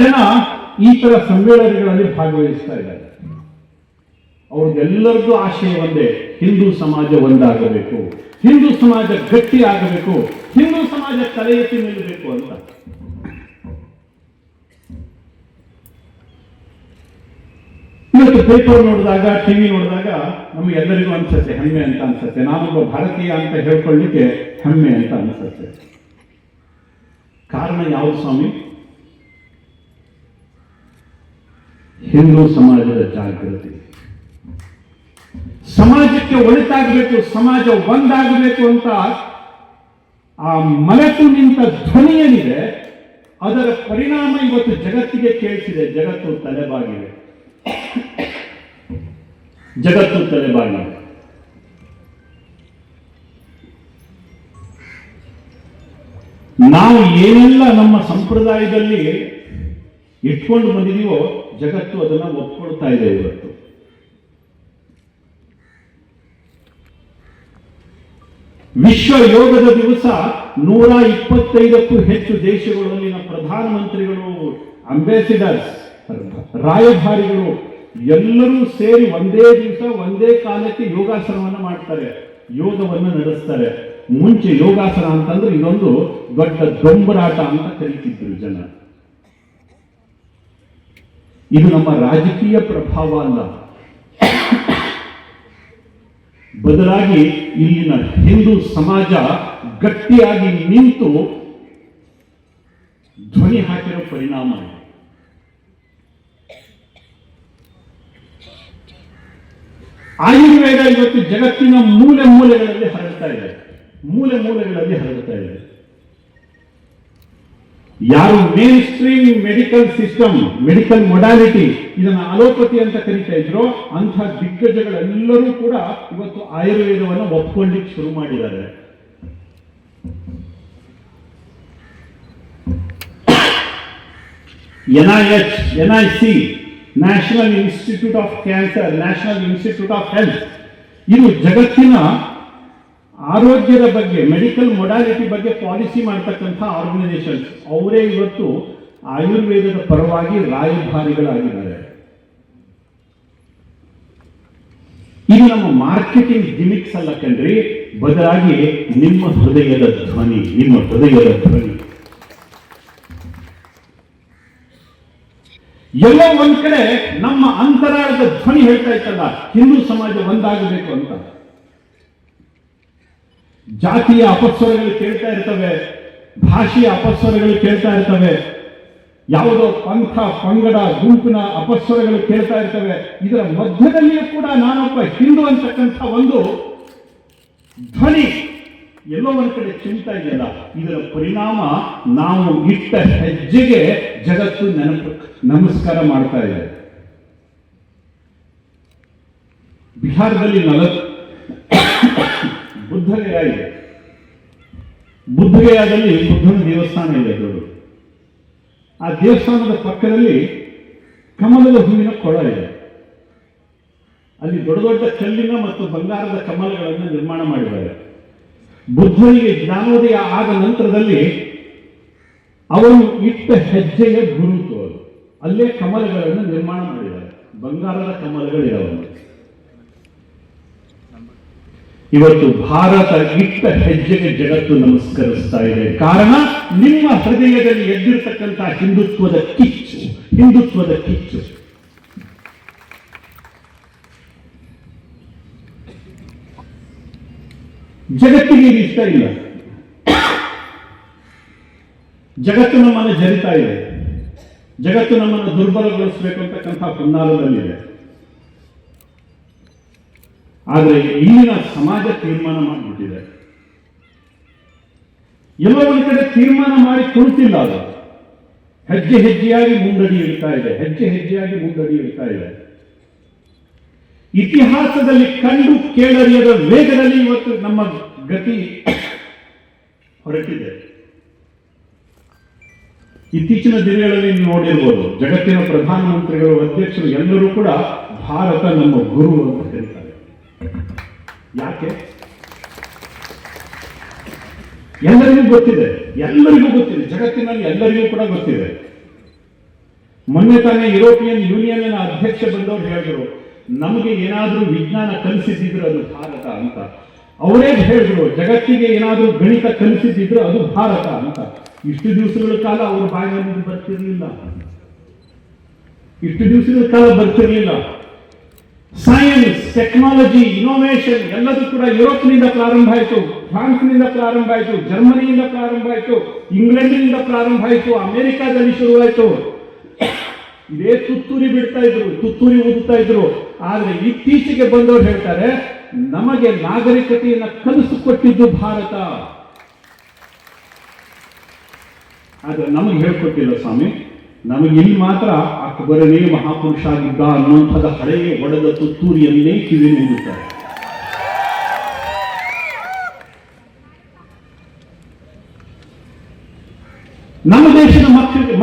ಜನ ಈ ತರ ಸಮ್ಮೇಳನಗಳಲ್ಲಿ ಭಾಗವಹಿಸ್ತಾ ಇದ್ದಾರೆ. ಅವ್ರಿಗೆಲ್ಲರಿಗೂ ಆಶಯ ಒಂದೇ, ಹಿಂದೂ ಸಮಾಜ ಒಂದಾಗಬೇಕು, ಹಿಂದೂ ಸಮಾಜ ಗಟ್ಟಿ ಆಗಬೇಕು, ಹಿಂದೂ ಸಮಾಜ ತಲೆ ಎತ್ತಿ ನಿಲ್ಲಬೇಕು ಅಂತ. ಇವತ್ತು ಪೇಪರ್ ನೋಡಿದಾಗ, ಟಿವಿ ನೋಡಿದಾಗ ನಮಗೆಲ್ಲರಿಗೂ ಅನ್ಸುತ್ತೆ, ಹೆಮ್ಮೆ ಅಂತ ಅನ್ಸುತ್ತೆ. ನಾನೊಬ್ಬ ಭಾರತೀಯ ಅಂತ ಹೇಳ್ಕೊಳ್ಳಿಕ್ಕೆ ಹೆಮ್ಮೆ ಅಂತ ಅನ್ಸುತ್ತೆ. ಕಾರಣ ಯಾವುದು ಸ್ವಾಮಿ? ಹಿಂದೂ ಸಮಾಜದ ಜಾಗೃತಿ. ಸಮಾಜಕ್ಕೆ ಒಳಿತಾಗಬೇಕು, ಸಮಾಜ ಒಂದಾಗಬೇಕು ಅಂತ ಆ ಮರೆತು ನಿಂತ ಧ್ವನಿ ಏನಿದೆ, ಅದರ ಪರಿಣಾಮ ಇವತ್ತು ಜಗತ್ತಿಗೆ ಕೇಳಿಸಿದೆ. ಜಗತ್ತು ತಲೆಬಾಗಿದೆ. ಜಗತ್ತು ತಲೆಬಾಗಿದೆ. ನಾವು ಏನೆಲ್ಲ ನಮ್ಮ ಸಂಪ್ರದಾಯದಲ್ಲಿ ಇಟ್ಕೊಂಡು ಬಂದಿದೀವೋ ಜಗತ್ತು ಅದನ್ನ ಒಪ್ಕೊಳ್ತಾ ಇದೆ. ಇವತ್ತು ವಿಶ್ವ ಯೋಗದ ದಿವಸ 125ಕ್ಕೂ ಹೆಚ್ಚು ದೇಶಗಳಲ್ಲಿನ ಪ್ರಧಾನಮಂತ್ರಿಗಳು, ಅಂಬಾಸಿಡರ್ಸ್, ರಾಯಭಾರಿಗಳು ಎಲ್ಲರೂ ಸೇರಿ ಒಂದೇ ದಿವಸ ಒಂದೇ ಕಾಲಕ್ಕೆ ಯೋಗಾಸನವನ್ನು ಮಾಡ್ತಾರೆ, ಯೋಗವನ್ನು ನಡೆಸ್ತಾರೆ. ಮುಂಚೆ ಯೋಗಾಸನ ಅಂತಂದ್ರೆ ಇದೊಂದು ದೊಡ್ಡ ದೊಂಬರಾಟ ಅಂತ ಕರೀತಿದ್ರು ಜನ. ಇದು ನಮ್ಮ ರಾಜಕೀಯ ಪ್ರಭಾವ ಅಲ್ಲ, ಬದಲಾಗಿ ಇಲ್ಲಿನ ಹಿಂದೂ ಸಮಾಜ ಗಟ್ಟಿಯಾಗಿ ನಿಂತು ಧ್ವನಿ ಹಾಕಿರೋ ಪರಿಣಾಮ. ಆಯುರ್ವೇದ ಇವತ್ತು ಜಗತ್ತಿನ ಮೂಲೆ ಮೂಲೆಗಳಲ್ಲಿ ಹರಡ್ತಾ ಇದೆ. ಮೂಲೆ ಮೂಲೆಗಳಲ್ಲಿ ಹರಡ್ತಾ ಇದೆ. ಯಾರು main stream medical system, medical modality, ಇದನ್ನ ಅಲೋಪತಿ ಅಂತ ಕರೀತಾ ಇದ್ರು, ಅಂಥ ದಿಗ್ಗಜಗಳೆಲ್ಲರೂ ಕೂಡ ಇವತ್ತು ಆಯುರ್ವೇದವನ್ನು ಒಪ್ಕೊಳ್ಳಿಕ್ಕೆ ಶುರು ಮಾಡಿದ್ದಾರೆ. NIC, national institute of cancer, national institute of health, ಇದು ಜಗತ್ತಿನ ಆರೋಗ್ಯದ ಬಗ್ಗೆ, ಮೆಡಿಕಲ್ ಮೊಡಾಲಿಟಿ ಬಗ್ಗೆ ಪಾಲಿಸಿ ಮಾಡ್ತಕ್ಕಂಥ ಆರ್ಗನೈಸೇಷನ್ಸ್. ಅವರೇ ಇವತ್ತು ಆಯುರ್ವೇದದ ಪರವಾಗಿ ರಾಯಭಾರಿಗಳಾಗಿದ್ದಾರೆ. ಇದು ನಮ್ಮ ಮಾರ್ಕೆಟಿಂಗ್ ಗಿಮಿಕ್ಸ್ ಅಲ್ಲ ಕಣ್ರಿ, ಬದಲಾಗಿ ನಿಮ್ಮ ಹೃದಯದ ಧ್ವನಿ, ನಿಮ್ಮ ಹೃದಯದ ಧ್ವನಿ. ಎಲ್ಲೋ ಒಂದ್ ಕಡೆ ನಮ್ಮ ಅಂತರಾಳದ ಧ್ವನಿ ಹೇಳ್ತಾ ಇತ್ತಲ್ಲ, ಹಿಂದೂ ಸಮಾಜ ಒಂದಾಗಬೇಕು ಅಂತ. ಜಾತಿಯ ಅಪಸ್ವರಗಳು ಕೇಳ್ತಾ ಇರ್ತವೆ, ಭಾಷೆಯ ಅಪಸ್ವರಗಳು ಕೇಳ್ತಾ ಇರ್ತವೆ, ಯಾವುದೋ ಪಂಥ ಪಂಗಡ ಗುಂಪಿನ ಅಪಸ್ವರಗಳು ಕೇಳ್ತಾ ಇರ್ತವೆ. ಇದರ ಮಧ್ಯದಲ್ಲಿಯೂ ಕೂಡ ನಾನೊಬ್ಬ ಹಿಂದೂ ಅಂತಕ್ಕಂಥ ಒಂದು ಧ್ವನಿ ಎಲ್ಲೋ ಒಂದು ಕಡೆ ಚಿಂತಾ ಇದೆಯಲ್ಲ, ಇದರ ಪರಿಣಾಮ ನಾವು ಇಟ್ಟ ಹೆಜ್ಜೆಗೆ ಜಗತ್ತು ನಮಸ್ಕಾರ ಮಾಡ್ತಾ ಇದೆ. ಬಿಹಾರದಲ್ಲಿ ಬುದ್ಧಗಯ ಇದೆ. ಬುದ್ಧಗಯಾದಲ್ಲಿ ಬುದ್ಧನ ದೇವಸ್ಥಾನ ಇದೆ ದೊಡ್ಡ. ಆ ದೇವಸ್ಥಾನದ ಪಕ್ಕದಲ್ಲಿ ಕಮಲದ ಹೂವಿನ ಕೊಳ ಇದೆ. ಅಲ್ಲಿ ದೊಡ್ಡ ದೊಡ್ಡ ಕಲ್ಲಿನ ಮತ್ತು ಬಂಗಾರದ ಕಮಲಗಳನ್ನು ನಿರ್ಮಾಣ ಮಾಡಿದ್ದಾರೆ. ಬುದ್ಧನಿಗೆ ಜ್ಞಾನೋದಯ ಆದ ನಂತರದಲ್ಲಿ ಅವನು ಇಟ್ಟ ಹೆಜ್ಜೆಯ ಗುರುತು ಅದು. ಅಲ್ಲೇ ಕಮಲಗಳನ್ನು ನಿರ್ಮಾಣ ಮಾಡಿದ್ದಾರೆ, ಬಂಗಾರದ ಕಮಲಗಳಿರವನು. ಇವತ್ತು ಭಾರತ ಇಟ್ಟ ಹೆಜ್ಜೆಗೆ ಜಗತ್ತು ನಮಸ್ಕರಿಸ್ತಾ ಇದೆ. ಕಾರಣ ನಿಮ್ಮ ಹೃದಯದಲ್ಲಿ ಎದ್ದಿರ್ತಕ್ಕಂಥ ಹಿಂದುತ್ವದ ಕಿಚ್ಚು, ಹಿಂದುತ್ವದ ಕಿಚ್ಚು. ಜಗತ್ತಿಗೆ ಇದು ಇಷ್ಟ ಇಲ್ಲ. ಜಗತ್ತು ನಮ್ಮನ್ನು ಜರಿತಾ ಇದೆ. ಜಗತ್ತು ನಮ್ಮನ್ನು ದುರ್ಬಲಗೊಳಿಸಬೇಕು ಅಂತಕ್ಕಂಥ ಹುನ್ನಾರದಲ್ಲಿದೆ. ಆದರೆ ಇಲ್ಲಿನ ಸಮಾಜ ತೀರ್ಮಾನ ಮಾಡಿಬಿಟ್ಟಿದೆ. ಎಲ್ಲೋ ಒಂದು ಕಡೆ ತೀರ್ಮಾನ ಮಾಡಿ ಕುಳಿತಿಲ್ಲ. ಅದು ಹೆಜ್ಜೆ ಹೆಜ್ಜೆಯಾಗಿ ಮುಂದಡಿ ಇಡ್ತಾ ಇದೆ, ಹೆಜ್ಜೆ ಹೆಜ್ಜೆಯಾಗಿ ಮುಂದಡಿ ಇಡ್ತಾ ಇದೆ. ಇತಿಹಾಸದಲ್ಲಿ ಕಂಡು ಕೇಳರಿಯದ ವೇಗದಲ್ಲಿ ಇವತ್ತು ನಮ್ಮ ಗತಿ ಹೊರಟಿದೆ. ಇತ್ತೀಚಿನ ದಿನಗಳಲ್ಲಿ ನೀವು ನೋಡಿರ್ಬೋದು, ಜಗತ್ತಿನ ಪ್ರಧಾನಮಂತ್ರಿಗಳು, ಅಧ್ಯಕ್ಷರು ಎಲ್ಲರೂ ಕೂಡ ಭಾರತ ನಮ್ಮ ಗುರು ಅಂತ ಕರೀತಾರೆ. ಯಾಕೆ? ಎಲ್ಲರಿಗೂ ಗೊತ್ತಿದೆ, ಎಲ್ಲರಿಗೂ ಗೊತ್ತಿದೆ, ಜಗತ್ತಿನಲ್ಲಿ ಎಲ್ಲರಿಗೂ ಕೂಡ ಗೊತ್ತಿದೆ. ಮೊನ್ನೆ ತಾನೇ ಯುರೋಪಿಯನ್ ಯೂನಿಯನ್ ಅಧ್ಯಕ್ಷ ಬಂದವರು ಹೇಳಿದ್ರು, ನಮಗೆ ಏನಾದರೂ ವಿಜ್ಞಾನ ಕಲಿಸಿದ್ರು ಅದು ಭಾರತ ಅಂತ. ಅವರೇ ಹೇಳಿದ್ರು, ಜಗತ್ತಿಗೆ ಏನಾದರೂ ಗಣಿತ ಕಲಿಸಿದ್ರು ಅದು ಭಾರತ ಅಂತ. ಇಷ್ಟು ದಿವಸಗಳ ಕಾಲ ಅವ್ರ ಬಾಯಿನಲ್ಲಿ ಬರ್ತಿರ್ಲಿಲ್ಲ, ಇಷ್ಟು ದಿವಸಗಳ ಕಾಲ ಬರ್ತಿರ್ಲಿಲ್ಲ. ಸೈನ್ಸ್, ಟೆಕ್ನಾಲಜಿ, ಇನೋವೇಷನ್ ಎಲ್ಲದೂ ಕೂಡ ಯುರೋಪ್ನಿಂದ ಪ್ರಾರಂಭ ಆಯಿತು, ಫ್ರಾನ್ಸ್ನಿಂದ ಪ್ರಾರಂಭ ಆಯಿತು, ಜರ್ಮನಿಯಿಂದ ಪ್ರಾರಂಭ ಆಯಿತು, ಇಂಗ್ಲೆಂಡ್ನಿಂದ ಪ್ರಾರಂಭ ಆಯಿತು, ಅಮೆರಿಕಾದಲ್ಲಿ ಶುರುವಾಯಿತು. ಇದೇ ತುತ್ತೂರಿ ಬಿಡ್ತಾ ಇದ್ರು, ತುತ್ತೂರಿ ಊದುತ್ತಾ ಇದ್ರು. ಆದ್ರೆ ಇತ್ತೀಚೆಗೆ ಬಂದವರು ಹೇಳ್ತಾರೆ, ನಮಗೆ ನಾಗರಿಕತೆಯನ್ನು ಕಲಿಸಿಕೊಟ್ಟಿದ್ದು ಭಾರತ. ಆದ್ರೆ ನಮಗೆ ಹೇಳ್ಕೊಟ್ಟಿಲ್ಲ ಸ್ವಾಮಿ. ನಮಗೆ ಇಲ್ಲಿ ಮಾತ್ರ ಅಕ್ಬರನೇ ಮಹಾಪುರುಷ ಆಗಿದ್ದ ಅನ್ನುವಂಥದ್ದು ಹಳೆಯ ಒಡೆದ ತುತ್ತೂರಿಯನ್ನೇ ಕಿವಿ ಊದುತ್ತಾರೆ. ನಮ್ಮ ದೇಶದ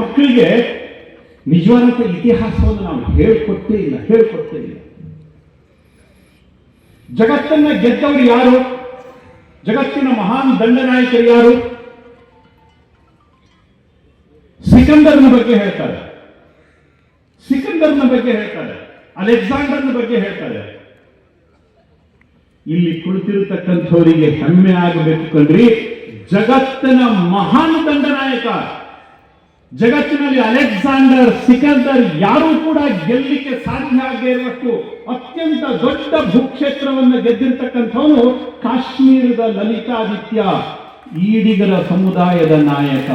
ಮಕ್ಕಳಿಗೆ ನಿಜವಾದಂಥ ಇತಿಹಾಸವನ್ನು ನಾವು ಹೇಳ್ಕೊಟ್ಟೇ ಇಲ್ಲ. ಜಗತ್ತನ್ನ ಗೆದ್ದವರು ಯಾರು? ಜಗತ್ತಿನ ಮಹಾನ್ ದಂಡನಾಯಕರು ಯಾರು? ಸಿಕಂದರ್ನ ಬಗ್ಗೆ ಹೇಳ್ತಾರೆ, ಅಲೆಕ್ಸಾಂಡರ್ನ ಬಗ್ಗೆ ಹೇಳ್ತಾರೆ. ಇಲ್ಲಿ ಕುಳಿತಿರತಕ್ಕಂಥವರಿಗೆ ಹೆಮ್ಮೆ ಆಗಬೇಕು ಕಣ್ರಿ. ಜಗತ್ತಿನ ಮಹಾನ್ ದಂಡನಾಯಕ, ಜಗತ್ತಿನಲ್ಲಿ ಅಲೆಕ್ಸಾಂಡರ್, ಸಿಕಂದರ್ ಯಾರೂ ಕೂಡ ಗೆಲ್ಲಲಿಕ್ಕೆ ಸಾಧ್ಯ ಆಗದೇ ಇರುವಷ್ಟು ಅತ್ಯಂತ ದೊಡ್ಡ ಭೂಕ್ಷೇತ್ರವನ್ನು ಗೆದ್ದಿರ್ತಕ್ಕಂಥವನು ಕಾಶ್ಮೀರದ ಲಲಿತಾದಿತ್ಯ, ಈಡಿಗರ ಸಮುದಾಯದ ನಾಯಕ.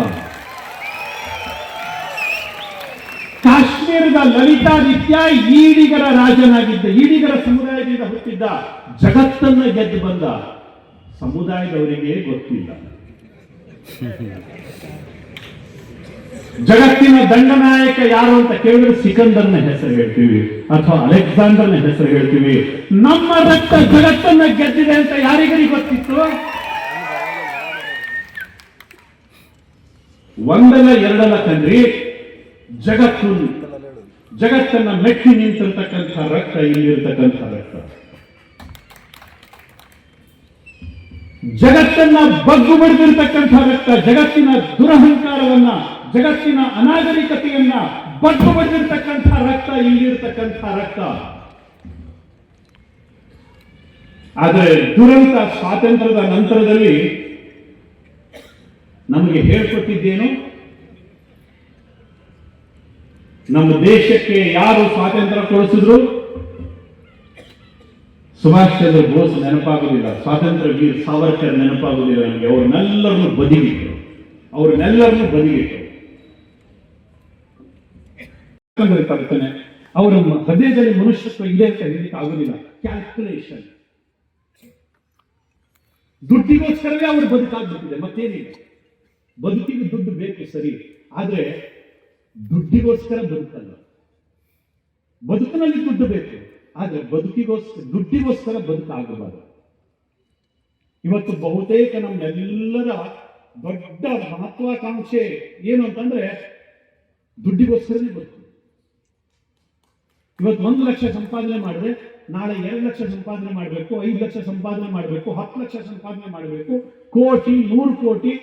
ಕಾಶ್ಮೀರದ ಲಲಿತಾದಿತ್ಯ ಈಡಿಗರ ರಾಜನಾಗಿದ್ದ, ಈಡಿಗರ ಸಮುದಾಯದಿಂದ ಹುಟ್ಟಿದ್ದ, ಜಗತ್ತನ್ನ ಗೆದ್ದು ಬಂದ. ಸಮುದಾಯದವರಿಗೆ ಗೊತ್ತಿಲ್ಲ. ಜಗತ್ತಿನ ದಂಡನಾಯಕ ಯಾರು ಅಂತ ಕೇಳಿದ್ರೆ ಸಿಕಂದರ್ನ ಹೆಸರು ಹೇಳ್ತೀವಿ ಅಥವಾ ಅಲೆಕ್ಸಾಂಡರ್ನ ಹೆಸರು ಹೇಳ್ತೀವಿ. ನಮ್ಮ ರಕ್ತ ಜಗತ್ತನ್ನ ಗೆದ್ದಿದೆ ಅಂತ ಯಾರಿಗರಿ ಗೊತ್ತಿತ್ತು? ಒಂದಲ್ಲ ಎರಡಲ್ಲ ಕಣ್ರಿ, ಜಗತ್ತನ್ನ ಮೆಟ್ಟಿ ನಿಂತಿರ್ತಕ್ಕಂಥ ರಕ್ತ ಇಲ್ಲಿರ್ತಕ್ಕಂಥ ರಕ್ತ. ಜಗತ್ತನ್ನ ಬಗ್ಗು ಬಡಿದಿರ್ತಕ್ಕಂಥ ರಕ್ತ, ಜಗತ್ತಿನ ದುರಹಂಕಾರವನ್ನ, ಜಗತ್ತಿನ ಅನಾಗರಿಕತೆಯನ್ನ ಬಗ್ಗು ಬಡಿದಿರ್ತಕ್ಕಂಥ ರಕ್ತ ಇಲ್ಲಿರ್ತಕ್ಕಂಥ ರಕ್ತ. ಆದರೆ ದುರಂತ ಸ್ವಾತಂತ್ರ್ಯದ ನಂತರದಲ್ಲಿ ನಮಗೆ ಹೇಳ್ಕೊಟ್ಟಿದ್ದೇನು? ನಮ್ಮ ದೇಶಕ್ಕೆ ಯಾರು ಸ್ವಾತಂತ್ರ್ಯ ಕೊಡಿಸಿದ್ರು? ಸುಭಾಷ್ ಚಂದ್ರ ಬೋಸ್ ನೆನಪಾಗುವುದಿಲ್ಲ, ಸ್ವಾತಂತ್ರ್ಯ ವೀರ್ ಸಾವರ್ಕರ್ ನೆನಪಾಗುವುದಿಲ್ಲ ನಮಗೆ. ಅವ್ರನ್ನೆಲ್ಲರನ್ನು ಬದಿಗಿಟ್ಟು ಅವರ ಹೃದಯದಲ್ಲಿ ಮನುಷ್ಯತ್ವ ಇದೆ ಅಂತ ಹೇಳಲಿಕ್ಕೆ ಆಗುದಿಲ್ಲ. ಕ್ಯಾಲ್ಕುಲೇಷನ್, ದುಡ್ಡಿಗೋಸ್ಕರವೇ ಅವರು ಬದುಕಾಗ್ಬಿಟ್ಟಿದೆ, ಮತ್ತೇನಿಲ್ಲ. ಬದುಕಿಗೆ ದುಡ್ಡು ಬೇಕು ಸರಿ, ಆದ್ರೆ ದುಡ್ಡಿಗೋಸ್ಕರ ಬದುಕಲ್ಲ. ಬದುಕಿನಲ್ಲಿ ದುಡ್ಡು ಬೇಕು, ಆದ್ರೆ ದುಡ್ಡಿಗೋಸ್ಕರ ಬದುಕಾಗಬಾರದು. ಇವತ್ತು ಬಹುತೇಕ ನಮ್ಮೆಲ್ಲರ ದೊಡ್ಡ ಮಹತ್ವಾಕಾಂಕ್ಷೆ ಏನು ಅಂತಂದ್ರೆ ದುಡ್ಡಿಗೋಸ್ಕರನೇ ಬದುಕು. ಇವತ್ತು 1 ಲಕ್ಷ ಸಂಪಾದನೆ ಮಾಡಿದ್ರೆ ನಾಳೆ 2 ಲಕ್ಷ ಸಂಪಾದನೆ ಮಾಡಬೇಕು, 5 ಲಕ್ಷ ಸಂಪಾದನೆ ಮಾಡಬೇಕು, 10 ಲಕ್ಷ ಸಂಪಾದನೆ ಮಾಡಬೇಕು, ಕೋಟಿ 100 ಕೋಟಿ.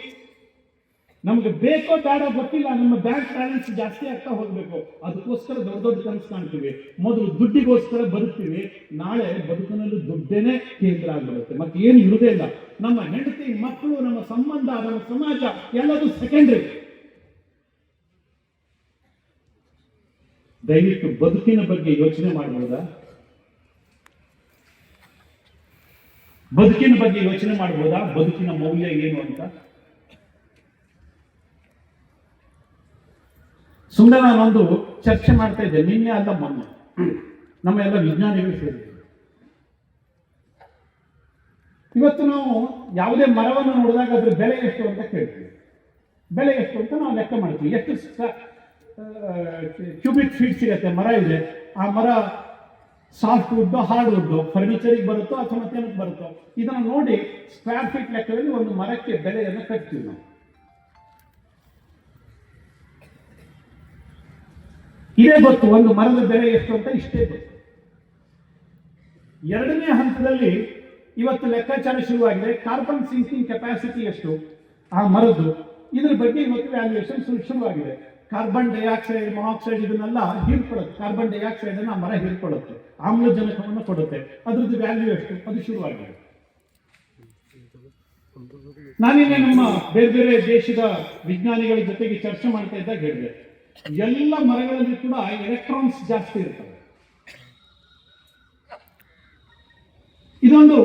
ನಮ್ಗೆ ಬೇಕೋ ಬೇಡ ಗೊತ್ತಿಲ್ಲ, ನಮ್ಮ ಬ್ಯಾಂಕ್ ಬ್ಯಾಲೆನ್ಸ್ ಜಾಸ್ತಿ ಆಗ್ತಾ ಹೋಗ್ಬೇಕು. ಅದಕ್ಕೋಸ್ಕರ ದೊಡ್ಡ ಕನಸು ಕಾಣ್ತೀವಿ. ಮೊದಲು ದುಡ್ಡಿಗೋಸ್ಕರ ಬದುಕ್ತೀವಿ, ನಾಳೆ ಬದುಕಿನಲ್ಲಿ ದುಡ್ಡೇನೆ ಕೇಂದ್ರ ಆಗಿರುತ್ತೆ, ಮತ್ತೆ ಏನು ಇರುವುದೇ ಇಲ್ಲ. ನಮ್ಮ ಹೆಂಡತಿ, ಮಕ್ಕಳು, ನಮ್ಮ ಸಂಬಂಧ, ನಮ್ಮ ಸಮಾಜ ಎಲ್ಲದೂ ಸೆಕೆಂಡ್ರಿ. ದಯವಿಟ್ಟು ಬದುಕಿನ ಬಗ್ಗೆ ಯೋಚನೆ ಮಾಡಬಹುದಾ? ಬದುಕಿನ ಮೌಲ್ಯ ಏನು ಅಂತ. ಸುಮ್ಮನೆ ನಾನೊಂದು ಚರ್ಚೆ ಮಾಡ್ತಾ ಇದ್ದೆ, ನಿನ್ನೆ ಅಲ್ಲ ಮೊನ್ನೆ, ನಮ್ಮ ಎಲ್ಲ ವಿಜ್ಞಾನಿಗಳು ಸೇರಿದ್ರು. ಇವತ್ತು ನಾವು ಯಾವುದೇ ಮರವನ್ನು ನೋಡಿದಾಗ ಅದ್ರ ಬೆಲೆ ಎಷ್ಟು ಅಂತ ಕೇಳ್ತೀವಿ. ಬೆಲೆ ಎಷ್ಟು ಅಂತ ನಾವು ಲೆಕ್ಕ ಮಾಡ್ತೀವಿ. ಎಷ್ಟು ಕ್ಯೂಬಿಕ್ ಫೀಟ್ ಸಿಗತ್ತೆ ಮರ ಇದೆ, ಆ ಮರ ಸಾಫ್ಟ್ ವುಡ್, ಹಾರ್ಡ್ ವುಡ್, ಫರ್ನಿಚರಿಗೆ ಬರುತ್ತೋ ಅಥವಾ ಮತ್ತೇನಕ್ಕೆ ಬರುತ್ತೋ, ಇದನ್ನ ನೋಡಿ ಸ್ಕ್ವೇರ್ ಫೀಟ್ ಲೆಕ್ಕದಲ್ಲಿ ಒಂದು ಮರಕ್ಕೆ ಬೆಲೆಯನ್ನು ಕಟ್ತೀವಿ ನಾವು. ಇದೇ ಗೊತ್ತು ಒಂದು ಮರದ ಬೆಲೆ ಎಷ್ಟು ಅಂತ, ಇಷ್ಟೇ ಗೊತ್ತು. ಎರಡನೇ ಹಂತದಲ್ಲಿ ಇವತ್ತು ಲೆಕ್ಕಾಚಾರ ಶುರುವಾಗಿದೆ. ಕಾರ್ಬನ್ ಸಿಂಕಿಂಗ್ ಕೆಪಾಸಿಟಿ ಎಷ್ಟು, ಆ ಮರದ್ದು. ಇದ್ರ ಬಗ್ಗೆ ಇವತ್ತು ವ್ಯಾಲ್ಯೂಯೇಷನ್ ಶುರುವಾಗಿದೆ. ಕಾರ್ಬನ್ ಡೈಆಕ್ಸೈಡ್, ಮೊನಾಕ್ಸೈಡ್ ಇದನ್ನೆಲ್ಲ ಹೀರ್ಕೊಳ್ಳುತ್ತೆ. ಕಾರ್ಬನ್ ಡೈಆಕ್ಸೈಡ್ ಅನ್ನು ಮರ ಹೀರ್ಕೊಳ್ಳುತ್ತೆ, ಆಮ್ಲಜನಕವನ್ನು ಕೊಡುತ್ತೆ. ಅದ್ರದ್ದು ವ್ಯಾಲ್ಯೂ ಎಷ್ಟು ಅದು ಶುರುವಾಗಿದೆ. ನಾನಿನ್ನೆ ನಮ್ಮ ಬೇರೆ ಬೇರೆ ದೇಶದ ವಿಜ್ಞಾನಿಗಳ ಜೊತೆಗೆ ಚರ್ಚೆ ಮಾಡ್ತಾ ಇದ್ದಾಗ ಹೇಳಿದೆ, ಎಲ್ಲ ಮರಗಳಲ್ಲಿ ಕೂಡ ಎಲೆಕ್ಟ್ರಾನ್ಸ್ ಜಾಸ್ತಿ ಇರ್ತವೆ. ಇದೊಂದು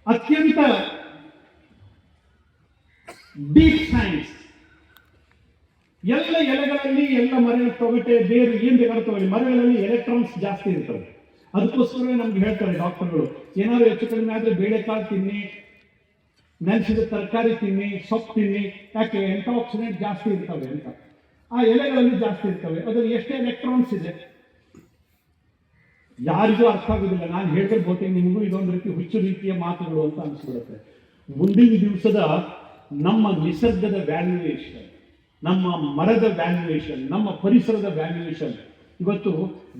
ಅತ್ಯಂತ ಡೀಪ್ ಸೈನ್ಸ್. ಎಲ್ಲ ಎಲೆಗಳಲ್ಲಿ, ಎಲ್ಲ ಮರಗಳ ತೊಗಟೆ, ಬೇರು ಏನ್ ಬೇಕಾದ್ರೂ ತಗೊಳ್ಳಿ, ಮರಗಳಲ್ಲಿ ಎಲೆಕ್ಟ್ರಾನ್ಸ್ ಜಾಸ್ತಿ ಇರ್ತವೆ. ಅದಕ್ಕೋಸ್ಕರವೇ ನಮ್ಗೆ ಹೇಳ್ತಾರೆ ಡಾಕ್ಟರ್ಗಳು, ಏನಾದ್ರು ಹೆಚ್ಚು ಕಡಿಮೆ ಆದ್ರೆ ಬೇಳೆಕಾಳು ತಿನ್ನಿ, ನೆನೆಸಿದ ತರಕಾರಿ ತಿನ್ನಿ, ಸೊಪ್ಪು ತಿನ್ನಿ. ಯಾಕೆ? ಆಕ್ಸಿಡೆಂಟ್ ಜಾಸ್ತಿ ಇರ್ತವೆ ಅಂತ. ಆ ಎಲೆಗಳಲ್ಲಿ ಜಾಸ್ತಿ ಇರ್ತವೆ. ಅದರಲ್ಲಿ ಎಷ್ಟೇ ಎಲೆಕ್ಟ್ರಾನ್ಸ್ ಇದೆ ಯಾರಿಗೂ ಅರ್ಥ ಆಗುದಿಲ್ಲ. ನಾನು ಹೇಳಿದ್ರೆ ಬಹುತೇಕ ನಿಮಗೂ ಇದೊಂದು ರೀತಿ ಹುಚ್ಚು ರೀತಿಯ ಮಾತುಗಳು ಅಂತ ಅನಿಸ್ಬಿಡುತ್ತೆ. ಮುಂದಿನ ದಿವಸದ ನಮ್ಮ ನಿಸರ್ಗದ ವ್ಯಾಲ್ಯೂಯೇಷನ್, ನಮ್ಮ ಮರದ ವ್ಯಾಲ್ಯೂಯೇಷನ್, ನಮ್ಮ ಪರಿಸರದ ವ್ಯಾಲ್ಯೂಯೇಷನ್, ಇವತ್ತು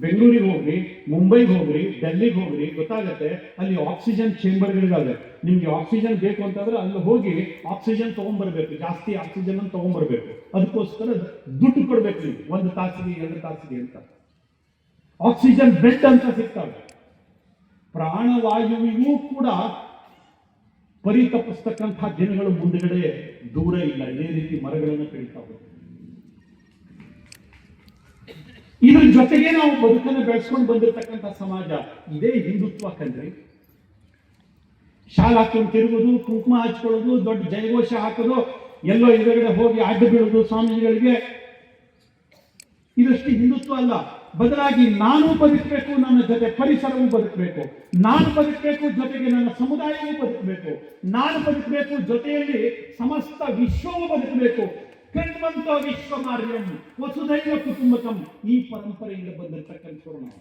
ಬೆಂಗಳೂರಿಗೆ ಹೋಗ್ರಿ, ಮುಂಬೈಗೆ ಹೋಗ್ರಿ, ಡೆಲ್ಲಿಗೆ ಹೋಗ್ರಿ, ಗೊತ್ತಾಗತ್ತೆ ಅಲ್ಲಿ ಆಕ್ಸಿಜನ್ ಚೇಂಬರ್ಗಳಿಗಾವೆ. ನಿಮ್ಗೆ ಆಕ್ಸಿಜನ್ ಬೇಕು ಅಂತಂದ್ರೆ ಅಲ್ಲಿ ಹೋಗಿ ಆಕ್ಸಿಜನ್ ತಗೊಂಡ್ಬರ್ಬೇಕು, ಜಾಸ್ತಿ ಆಕ್ಸಿಜನ್ ಅನ್ನು ತಗೊಂಡ್ಬರ್ಬೇಕು. ಅದಕ್ಕೋಸ್ಕರ ದುಡ್ಡು ಕೊಡ್ಬೇಕು ನೀವು, 1 ತಾಸಿಗೆ 2 ತಾಸಿಗೆ ಅಂತ. ಆಕ್ಸಿಜನ್ ಬೆಡ್ ಅಂತ ಸಿಗ್ತವೆ. ಪ್ರಾಣವಾಯುವಿಗೂ ಕೂಡ ಪರಿತಪಿಸ್ತಕ್ಕಂತಹ ದಿನಗಳು ಮುಂದುಗಡೆ ದೂರ ಇಲ್ಲ. ಇದೇ ರೀತಿ ಮರಗಳನ್ನು ಕಡಿತಾ ಹೋಗ್ತೀವಿ. ಇದ್ರ ಜೊತೆಗೆ ನಾವು ಬದುಕನ್ನು ಬೆಳೆಸ್ಕೊಂಡು ಬಂದಿರತಕ್ಕಂಥ ಸಮಾಜ ಇದೇ ಹಿಂದುತ್ವ ಕಣ್ರಿ. ಶಾಲೆ ಹಾಕೊಂಡು ತಿರುಗೋದು, ಕುಂಕುಮ ಹಚ್ಕೊಳ್ಳೋದು, ದೊಡ್ಡ ಜಯಘೋಷ ಹಾಕೋದು, ಎಲ್ಲೋ ಎದುರುಗಡೆ ಹೋಗಿ ಅಡ್ಡ ಬೀಳೋದು ಸ್ವಾಮೀಜಿಗಳಿಗೆ, ಇದಷ್ಟು ಹಿಂದುತ್ವ ಅಲ್ಲ. ಬದಲಾಗಿ ನಾನು ಬದುಕಬೇಕು, ನನ್ನ ಜೊತೆ ಪರಿಸರವೂ ಬದುಕಬೇಕು, ನಾನು ಬದುಕಬೇಕು, ಜೊತೆಗೆ ನನ್ನ ಸಮುದಾಯವೂ ಬದುಕಬೇಕು, ನಾನು ಬದುಕಬೇಕು, ಜೊತೆಯಲ್ಲಿ ಸಮಸ್ತ ವಿಶ್ವವೂ ಬದುಕಬೇಕು. ಕಣ್ವಂತ ವಿಶ್ವಮಾರ್ಯಂ ವಸುಧೈವ ಕುಟುಂಬಕಂ, ಈ ಪರಂಪರೆಯಿಂದ ಬಂದಿರತಕ್ಕಂಥವ್ರು ನಾವು.